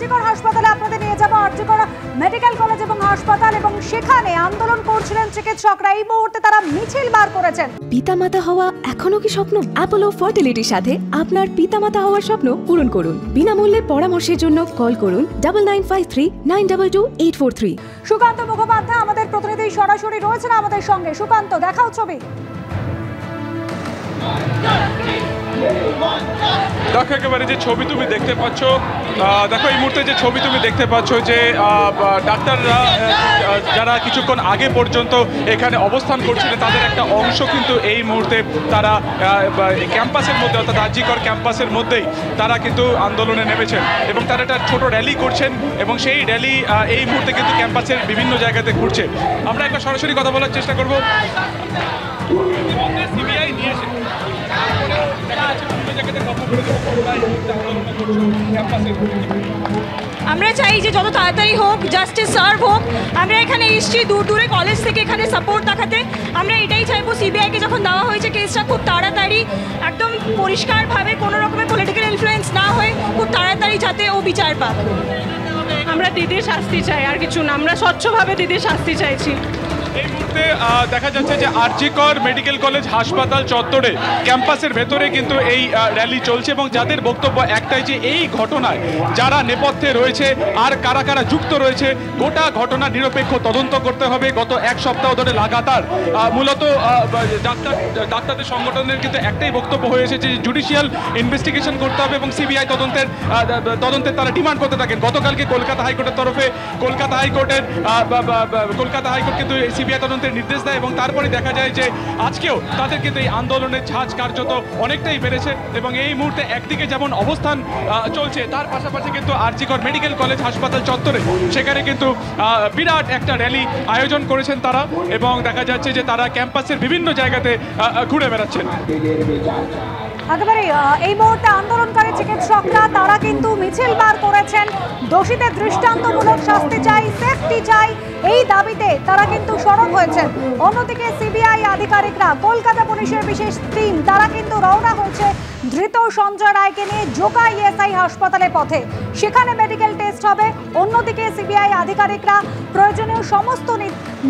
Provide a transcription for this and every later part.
আরজিকর হাসপাতালে আপনাদের নিয়ে যাব। আরজিকর মেডিকেল কলেজ এবং হাসপাতাল, এবং সেখানে আন্দোলন করছিলেন চিকিৎসকরা। এই মুহূর্তে তারা মিছিল বার করেছেন। পিতামাতা হওয়া এখনো কি স্বপ্ন? অ্যাপোলো ফার্টিলিটির সাথে আপনার পিতামাতা হওয়ার স্বপ্ন পূরণ করুন। বিনামূল্যে পরামর্শের জন্য কল করুন 9953922843। সুকান্ত মুখোপাধ্যায় আমাদের প্রতিনিধি সরাসরি রয়েছেন আমাদের সঙ্গে। সুকান্ত, দেখাও ছবি। দেখো একেবারে যে ছবি তুমি দেখতে পাচ্ছ, দেখো এই মুহূর্তে যে ছবি তুমি দেখতে পাচ্ছ যে ডাক্তাররা যারা কিছুক্ষণ আগে পর্যন্ত এখানে অবস্থান করছিলেন তাদের একটা অংশ কিন্তু এই মুহূর্তে তারা ক্যাম্পাসের মধ্যে, অর্থাৎ আরজিকর ক্যাম্পাসের মধ্যেই তারা কিন্তু আন্দোলনে নেমেছেন এবং তারা একটা ছোট র্যালি করছেন এবং সেই র্যালি এই মুহূর্তে কিন্তু ক্যাম্পাসের বিভিন্ন জায়গাতে ঘুরছে। আমরা একটা সরাসরি কথা বলার চেষ্টা করবো। সিবিআই নিয়েছে, আমরা চাই যে যত তাড়াতাড়ি হোক জাস্টিস সার্ভ হোক। আমরা এখানে এসেছি দূর দূরে কলেজ থেকে এখানে সাপোর্ট দেখাতে। আমরা এটাই চাইবো সিবিআইকে যখন দেওয়া হয়েছে কেসটা খুব তাড়াতাড়ি, একদম পরিষ্কারভাবে, কোনো রকমের পলিটিক্যাল ইনফ্লুয়েন্স না হয়ে খুব তাড়াতাড়ি যাতে ও বিচার পাক। আমরা দিদির শাস্তি চাই, আর কিছু না। আমরা স্বচ্ছভাবে দিদির শাস্তি চাইছি। এই মুহূর্তে দেখা যাচ্ছে যে আরজিকর মেডিকেল কলেজ হাসপাতাল চত্বরে ক্যাম্পাসের ভেতরে কিন্তু এই র্যালি চলছে এবং যাদের বক্তব্য একটাই যে এই ঘটনায় যারা নেপথ্যে রয়েছে আর কারা কারা যুক্ত রয়েছে গোটা ঘটনা নিরপেক্ষ তদন্ত করতে হবে। গত এক সপ্তাহ ধরে লাগাতার মূলত ডাক্তারদের সংগঠনের কিন্তু একটাই বক্তব্য হয়ে এসেছে যে জুডিশিয়াল ইনভেস্টিগেশন করতে হবে এবং সিবিআই তদন্তের তারা ডিমান্ড করতে থাকেন। গতকালকে কলকাতা হাইকোর্টের তরফে কলকাতা হাইকোর্ট কিন্তু সিবিআই তদন্তের নির্দেশ দেয় এবং তারপরে দেখা যায় যে আজকেও তাদের কিন্তু এই আন্দোলনের ঝাঁজ কার্যত অনেকটাই বেড়েছে এবং এই মুহূর্তে একদিকে যেমন অবস্থান চলছে তার পাশাপাশি কিন্তু আরজিকর মেডিকেল কলেজ হাসপাতাল চত্বরে সেখানে কিন্তু বিরাট একটা র্যালি আয়োজন করেছেন তারা এবং দেখা যাচ্ছে যে তারা ক্যাম্পাসের বিভিন্ন জায়গাতে ঘুরে বেড়াচ্ছেন। একেবারে এই মুহূর্তে আন্দোলনকারী চিকিৎসকরা তারা কিন্তু মিছিল বার করেছেন। দোষীদের দৃষ্টান্তমূলক শাস্তি চাই, সেফটি চাই, এই দাবিতে তারা কিন্তু সরব হয়েছেন। অন্যদিকে সিবিআই আধিকারিকরা, কলকাতা পুলিশের বিশেষ টিম তারা কিন্তু রওনা হয়েছে ধৃত সঞ্জয় রায়কে নিয়ে জোকা ইএসআই হাসপাতালের পথে। সেখানে মেডিকেল টেস্ট হবে। অন্যদিকে সিবিআই আধিকারিকরা প্রয়োজনীয় সমস্ত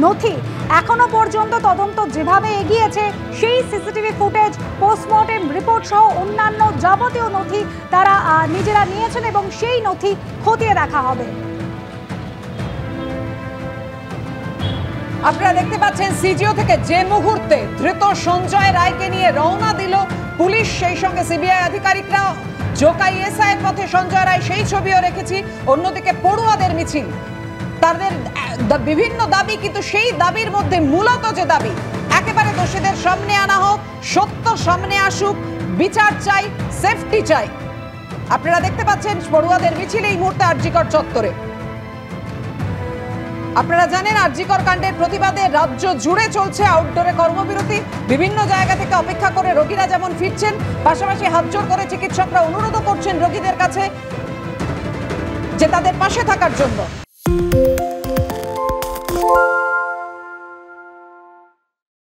নথি, এখনো পর্যন্ত তদন্ত যেভাবে এগিয়েছে সেই সিসিটিভি ফুটেজ, পোস্টমর্টেম রিপোর্ট সহ অন্যান্য যাবতীয় নথি তারা নিজেরা নিয়েছেন এবং সেই নথি খতিয়ে দেখা হবে। আপনারা দেখতে পাচ্ছেন সিজিও থেকে যে মুহূর্তে ধৃত সঞ্জয় রায়কে নিয়ে রওনা দিল পুলিশ, সেই সঙ্গে সিবিআই আধিকারিকরা জোকা ইএসআই এর পথে সঞ্জয় রায়, সেই ছবিও রেখেছি। অন্যদিকে পড়ুয়াদের মিছিল, তাদের বিভিন্ন দাবি, কিন্তু সেই দাবির মধ্যে মূলত যে দাবি একেবারে দোষীদের সামনে আনা হোক, সত্য সামনে আসুক, বিচার চাই, সেফটি চাই। আপনারা দেখতে পাচ্ছেন পড়ুয়াদের মিছিল এই মুহূর্তে আরজিকর চত্বরে। আপনারা জানেন আরজিকর কাণ্ডের প্রতিবাদে রাজ্য জুড়ে চলছে আউটডোরে কর্মবিরতি। বিভিন্ন জায়গা থেকে অপেক্ষা করে রোগীরা যেমন ফিরছেন, পাশাপাশি হাতজোড় করে চিকিৎসকরা অনুরোধ করছেন রোগীদের কাছে যে তাদের পাশে থাকার জন্য।